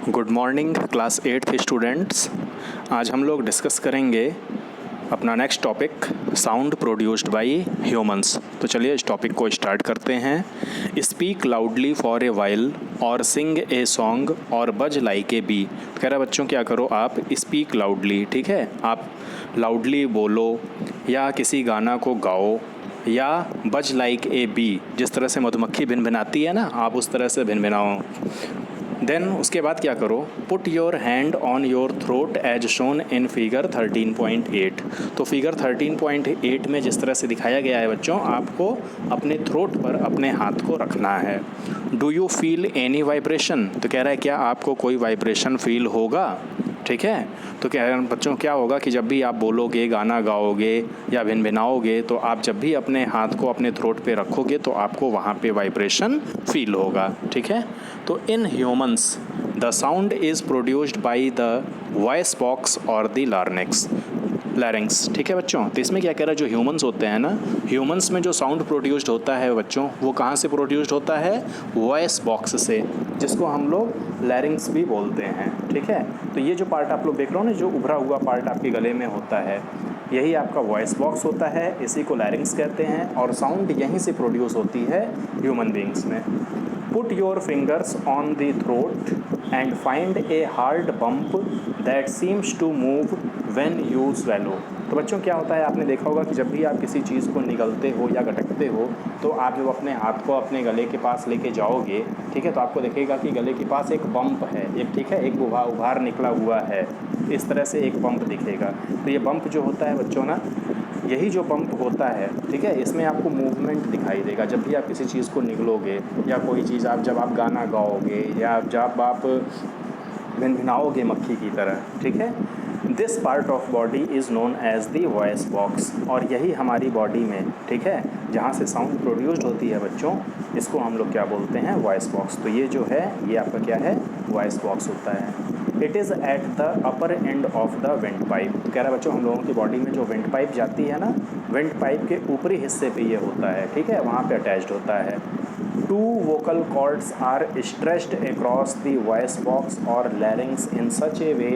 Good morning class 8th students. आज हम लोग डिस्कस करेंगे अपना next topic sound produced by humans. तो चलिए इस टॉपिक को स्टार्ट करते हैं। Speak loudly for a while और सिंग ए सॉन्ग और बज लाइक ए बी। कह रहा है बच्चों क्या करो आप स्पीक लाउडली, ठीक है, आप लाउडली बोलो या किसी गाना को गाओ या बज लाइक ए बी, जिस तरह से मधुमक्खी भिनभिनाती है ना, आप उस तरह से भिनभिनाओ। देन उसके बाद क्या करो, put your hand on your throat as shown in figure 13.8। तो फिगर 13.8 में जिस तरह से दिखाया गया है बच्चों, आपको अपने थ्रोट पर अपने हाथ को रखना है। Do you feel any vibration? तो कह रहा है क्या आपको कोई वाइब्रेशन फील होगा, ठीक है। तो कह रहे हैं बच्चों क्या होगा कि जब भी आप बोलोगे, गाना गाओगे या भिनभिनाओगे, तो आप जब भी अपने हाथ को अपने थ्रोट पे रखोगे तो आपको वहाँ पे वाइब्रेशन फील होगा, ठीक है। तो in humans the sound is produced by the voice box और द लैरिंग्स, ठीक है बच्चों। तो इसमें क्या कह रहा है, जो ह्यूमंस होते हैं ना, ह्यूमंस में जो साउंड प्रोड्यूस्ड होता है बच्चों, वो कहाँ से प्रोड्यूस्ड होता है? वॉइस बॉक्स से, जिसको हम लोग लैरिंग्स भी बोलते हैं, ठीक है। तो ये जो पार्ट आप लोग देख रहे हो ना, जो उभरा हुआ पार्ट आपके गले में होता है, यही आपका वॉइस बॉक्स होता है, इसी को लैरिंग्स कहते हैं। और साउंड यहीं से प्रोड्यूस होती है ह्यूमन बींग्स में। Put your fingers on the throat and find a hard bump that seems to move when you swallow. तो बच्चों क्या होता है, आपने देखा होगा कि जब भी आप किसी चीज़ को निगलते हो या गटकते हो, तो आप जब अपने हाथ को अपने गले के पास लेके जाओगे, ठीक है, तो आपको दिखेगा कि गले के पास एक बम्प है, एक, ठीक है, एक उभार निकला हुआ है, इस तरह से एक बम्प दिखेगा। तो ये बम्प जो होता है बच्चों ना, यही जो बम्प होता है, ठीक है, इसमें आपको मूवमेंट दिखाई देगा जब भी आप किसी चीज़ को निगलोगे या कोई चीज़ आप जब आप गाना गाओगे या जब आप भिनभिनाओगे मक्खी की तरह, ठीक है। This part of body is known as the voice box. और यही हमारी बॉडी में, ठीक है, जहाँ से साउंड प्रोड्यूस्ड होती है बच्चों, इसको हम लोग क्या बोलते हैं? Voice box. तो ये जो है ये आपका क्या है? वॉइस बॉक्स होता है। It is at the upper end of the wind pipe. तो कह रहा है बच्चों, हम लोगों की बॉडी में जो विंड पाइप जाती है ना, विंड पाइप के ऊपरी हिस्से पे ये होता है, ठीक है, वहाँ पे अटैच्ड होता है। Two vocal cords are stretched across the voice box और larynx in such a way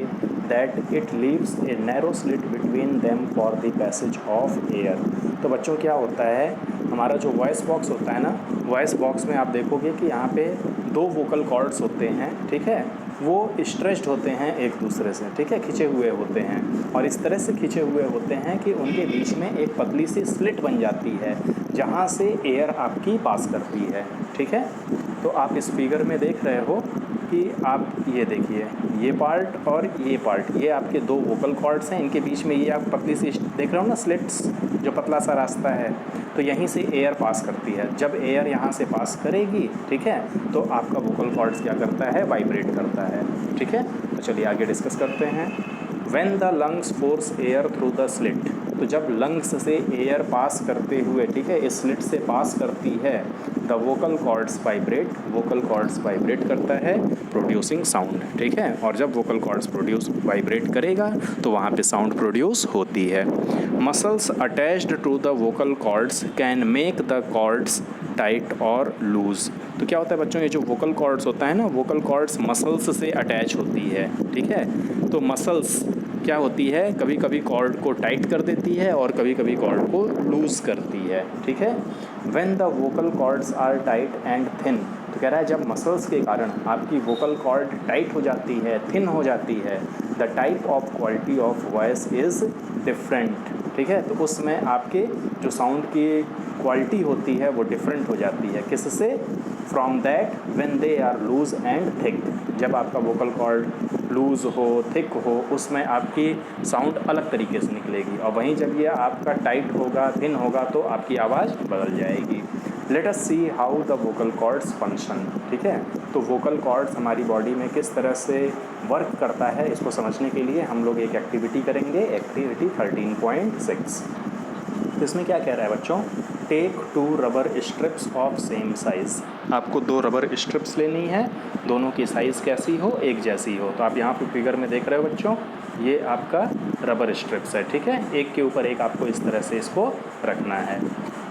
that it leaves a narrow slit between them for the passage of air. तो बच्चों क्या होता है, हमारा जो वॉइस बॉक्स होता है ना, वॉइस बॉक्स में आप देखोगे कि यहाँ पे दो वोकल कॉर्ड्स होते हैं, ठीक है, वो स्ट्रेच्ड होते हैं एक दूसरे से, ठीक है, खिंचे हुए होते हैं, और इस तरह से खिंचे हुए होते हैं कि उनके बीच में एक पतली सी स्लिट बन जाती है, जहाँ से एयर आपकी पास करती है, ठीक है। तो आप इस फिगर में देख रहे हो कि आप ये देखिए, ये पार्ट और ये पार्ट, ये आपके दो वोकल कॉर्ड्स हैं, इनके बीच में ये आप पतली सी देख रहे हो ना, स्लिट्स, जो पतला सा रास्ता है, तो यहीं से एयर पास करती है। जब एयर यहाँ से पास करेगी, ठीक है, तो आपका वोकल कॉर्ड्स क्या करता है? वाइब्रेट करता है, ठीक है। तो चलिए आगे डिस्कस करते हैं। When the lungs force air through the slit. तो जब लंग्स से एयर पास करते हुए, ठीक है, इस स्लिट से पास करती है, the vocal chords vibrate, vocal cords vibrate करता है, प्रोड्यूसिंग साउंड, ठीक है। और जब वोकल कॉर्ड्स वाइब्रेट करेगा तो वहाँ पे साउंड प्रोड्यूस होती है। Muscles attached to the vocal cords can make the cords tight और लूज। तो क्या होता है बच्चों, ये जो वोकल कॉर्ड्स होता है ना, वोकल कॉर्ड्स मसल्स से अटैच होती है, ठीक है। तो मसल्स क्या होती है, कभी कभी कॉर्ड को टाइट कर देती है और कभी कभी कॉर्ड को लूज़ करती है, ठीक है। When the vocal cords are tight and thin. तो कह रहा है जब मसल्स के कारण आपकी वोकल कॉर्ड टाइट हो जाती है, थिन हो जाती है, the type of quality of voice is different, ठीक है। तो उसमें आपके जो साउंड की क्वालिटी होती है वो डिफरेंट हो जाती है, किससे? From that when they are loose and thick. जब आपका वोकल कॉर्ड लूज हो, थिक हो, उसमें आपकी साउंड अलग तरीके से निकलेगी, और वहीं जब ये आपका टाइट होगा, थिन होगा, तो आपकी आवाज़ बदल जाएगी। Let us see how the vocal chords function, ठीक है। तो वोकल कॉर्ड्स हमारी बॉडी में किस तरह से वर्क करता है, इसको समझने के लिए हम लोग एक एक्टिविटी करेंगे, एक्टिविटी 13.6। तो इसमें क्या कह रहा है बच्चों, take 2 rubber strips of same size. आपको 2 रबर स्ट्रिप्स लेनी है, दोनों की साइज़ कैसी हो? एक जैसी हो। तो आप यहाँ पे फिगर में देख रहे हो बच्चों, ये आपका रबर स्ट्रिप्स है, ठीक है, एक के ऊपर एक आपको इस तरह से इसको रखना है।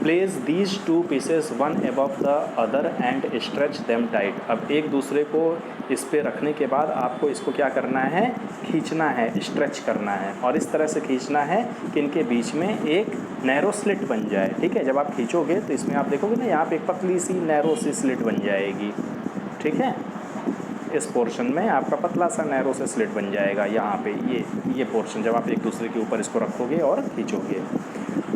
Place these two pieces one above the other and stretch them tight. अब एक दूसरे को इस पे रखने के बाद आपको इसको क्या करना है, खींचना है, स्ट्रेच करना है, और इस तरह से खींचना है कि इनके बीच में एक नैरो स्लिट बन जाए। ठीक है, जब आप खींचोगे तो इसमें आप देखोगे ना, यहाँ पे एक पतली सी नैरो सी स्लिट बन जाएगी। ठीक है, इस पोर्शन में आपका पतला सा नैरो से स्लिट बन जाएगा। यहाँ पे ये पोर्शन जब आप एक दूसरे के ऊपर इसको रखोगे और खींचोगे।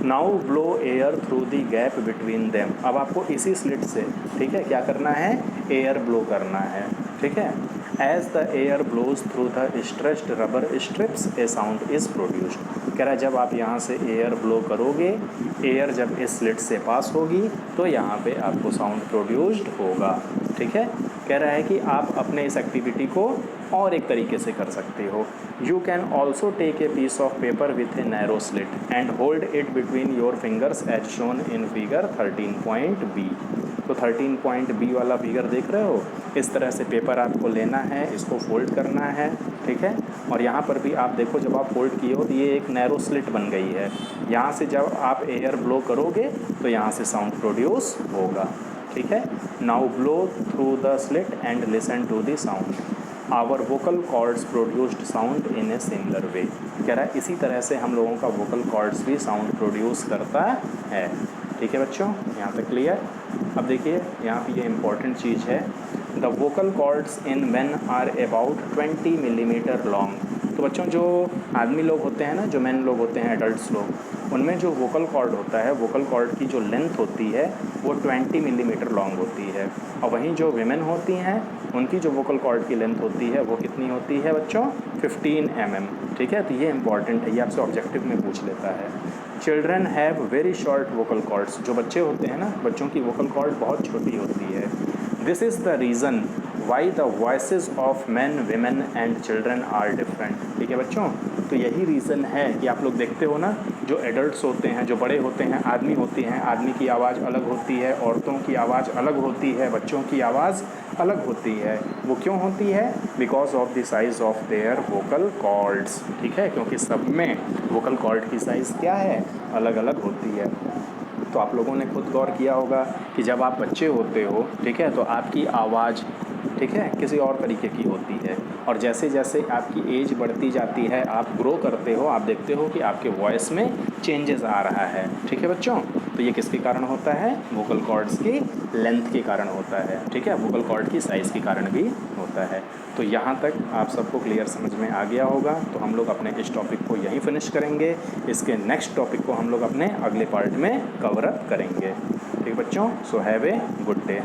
Now blow air through the gap between them. अब आपको इसी स्लिट से, ठीक है, क्या करना है, एयर ब्लो करना है। ठीक है, as the air blows through the stretched rubber strips a sound is produced. कह रहा है जब आप यहाँ से एयर ब्लो करोगे, एयर जब इस स्लिट से पास होगी तो यहाँ पे आपको साउंड प्रोड्यूस्ड होगा। ठीक है, कह रहा है कि आप अपने इस एक्टिविटी को और एक तरीके से कर सकते हो। You can also take a piece of paper with a narrow slit and hold it between your fingers as shown in figure 13.b। तो 13.b वाला फिगर देख रहे हो, इस तरह से पेपर आपको लेना है, इसको फोल्ड करना है। ठीक है, और यहाँ पर भी आप देखो, जब आप फोल्ड किए हो तो ये एक नैरो स्लिट बन गई है। यहाँ से जब आप एयर ब्लो करोगे तो यहाँ से साउंड प्रोड्यूस होगा। ठीक है, now blow through the slit and listen to the sound. Our vocal cords produced sound in a similar way. कह रहा है इसी तरह से हम लोगों का वोकल कॉर्ड्स भी साउंड प्रोड्यूस करता है। ठीक है बच्चों, यहाँ तक क्लियर। अब देखिए यहाँ पे ये इम्पॉर्टेंट चीज़ है, the vocal cords in men are about 20 millimetre long. तो बच्चों जो आदमी लोग होते हैं ना, जो मेन लोग होते हैं, एडल्ट्स लोग, उनमें जो वोकल कॉर्ड होता है, वोकल कॉर्ड की जो लेंथ होती है वो 20 मिलीमीटर लॉन्ग होती है। और वहीं जो विमेन होती हैं उनकी जो वोकल कॉर्ड की लेंथ होती है वो कितनी होती है बच्चों, 15 mm। ठीक है, तो ये इंपॉर्टेंट है, ये आपसे ऑब्जेक्टिव में पूछ लेता है। Children have very short vocal cords. जो बच्चे होते हैं ना, बच्चों की वोकल कॉर्ड बहुत छोटी होती है। This is the reason why the voices of man, women and children are different. ठीक है बच्चों, तो यही रीज़न है कि आप लोग देखते हो ना, जो एडल्ट्स होते हैं, जो बड़े होते हैं, आदमी होती हैं, आदमी की आवाज़ अलग होती है, औरतों की आवाज़ अलग होती है, बच्चों की आवाज़ अलग होती है। वो क्यों होती है, because of the size of their vocal cords. ठीक है, क्योंकि सब में वोकल कॉर्ड की साइज़ क्या है, अलग अलग होती है। तो आप लोगों ने खुद गौर किया होगा कि जब आप बच्चे होते हो, ठीक है, तो आपकी आवाज़, ठीक है, किसी और तरीके की होती है, और जैसे जैसे आपकी एज बढ़ती जाती है, आप ग्रो करते हो, आप देखते हो कि आपके वॉइस में चेंजेस आ रहा है। ठीक है बच्चों, तो ये किसके कारण होता है, वोकल कॉर्ड्स की लेंथ के कारण होता है। ठीक है, वोकल कॉर्ड की साइज़ के कारण भी होता है। तो यहाँ तक आप सबको क्लियर समझ में आ गया होगा। तो हम लोग अपने इस टॉपिक को यहीं फिनिश करेंगे। इसके नेक्स्ट टॉपिक को हम लोग अपने अगले पार्ट में कवर अप करेंगे। ठीक बच्चों, so have a good day.